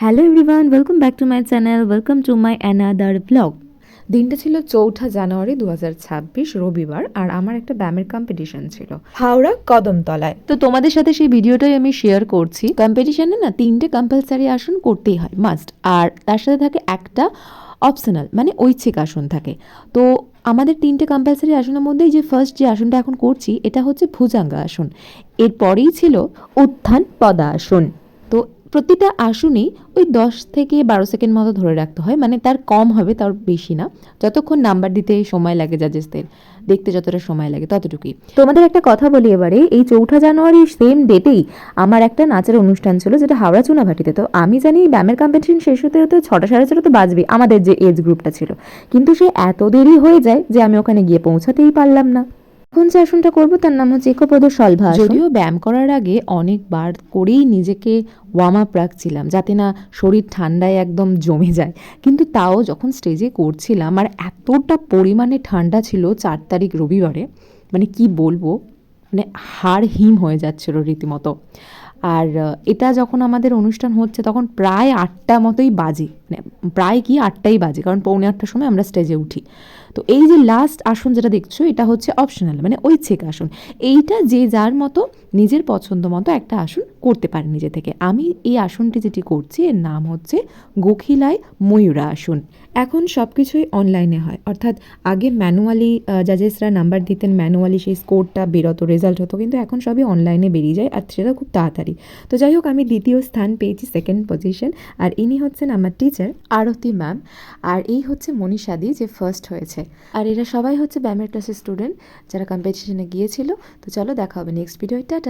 Hello everyone, welcome back to my channel, welcome to my another blog. দিনটা ছিল ৪ঠা জানুয়ারি ২০২৬ রবিবার, আর আমার একটা ব্যায়ামের কম্পিটিশন ছিল হাওড়া কদমতলায়। তো তোমাদের সাথে সেই ভিডিওটাই আমি শেয়ার করছি। কম্পিটিশনে না 3টে কম্পালসারি আসন করতেই হয়, মাস্ট। আর তার সাথে থাকে একটা অপশনাল, মানে ঐচ্ছিক আসন থাকে। তো আমাদের 3টে কম্পালসারি আসনের মধ্যেই যে ফার্স্ট যে আসনটা এখন করছি, এটা হচ্ছে ভুজাঙ্গা আসন। এরপরেই ছিল উত্থান পদাসন। তো প্রতিটা আসনই ওই 10 থেকে 12 সেকেন্ড মতো ধরে রাখতে হয়, মানে তার কম হবে, তার বেশি না। যতক্ষণ নাম্বার দিতে সময় লাগে জাজেসদের, দেখতে যতটা সময় লাগে ততটুকুই। তোমাদের একটা কথা বলি এবারে, এই 4ঠা জানুয়ারি সেম ডেটেই আমার একটা নাচের অনুষ্ঠান ছিল, যেটা হাওড়া চুনাভাটিতে। তো আমি জানি ব্যায়ামের কম্পিটিশন শেষ হতে হতে 6টা সাড়ে 6টা তো বাজবে, আমাদের যে এজ গ্রুপটা ছিল। কিন্তু সে এত দেরি হয়ে যায় যে আমি ওখানে গিয়ে পৌঁছাতেই পারলাম না। এখন যে আসনটা করবো তার নাম হচ্ছে একপদ শলভা আসন। যদিও ব্যায়াম করার আগে অনেকবার করেই নিজেকে ওয়ার্ম আপ রাখছিলাম, যাতে না শরীর ঠান্ডায় একদম জমে যায়। কিন্তু তাও যখন স্টেজে করছিলাম, আর এতটা পরিমাণে ঠান্ডা ছিল 4 তারিখ রবিবারে, মানে কি বলবো, মানে হাড় হিম হয়ে যাচ্ছিল রীতিমতো। আর এটা যখন আমাদের অনুষ্ঠান হচ্ছে তখন প্রায় 8টা মতোই বাজে, মানে প্রায় কি 8টাই বাজে, কারণ 7:45টার সময় আমরা স্টেজে উঠি। তো এই যে লাস্ট আসন যেটা দেখছো, এটা হচ্ছে অপশনাল, মানে ঐচ্ছিক আসন। এইটা যে যার মতো নিজের পছন্দ মতো একটা আসন করতে পারে নিজে থেকে। আমি এই আসনটি যেটি করছি এর নাম হচ্ছে গোখিলায় ময়ূরা আসন। এখন সব কিছুই অনলাইনে হয়, অর্থাৎ আগে ম্যানুয়ালি জাজেসরা নাম্বার দিতেন, ম্যানুয়ালি সেই স্কোরটা বেরোতো, রেজাল্ট হতো, কিন্তু এখন সবই অনলাইনে বেরিয়ে যায়, আর সেটা খুব তাড়াতাড়ি। তো যাই হোক, আমি দ্বিতীয় স্থান পেয়েছি, সেকেন্ড পজিশন। আর ইনি হচ্ছেন আমার টিচার আরতি ম্যাম, আর এই হচ্ছে মনীষাদি যে ফার্স্ট হয়েছে। আর এরা সবাই হচ্ছে ব্যায়ামের ক্লাসের স্টুডেন্ট যারা কম্পিটিশনে গিয়েছিল। তো চলো দেখা হবে নেক্সট ভিডিও। টাটা।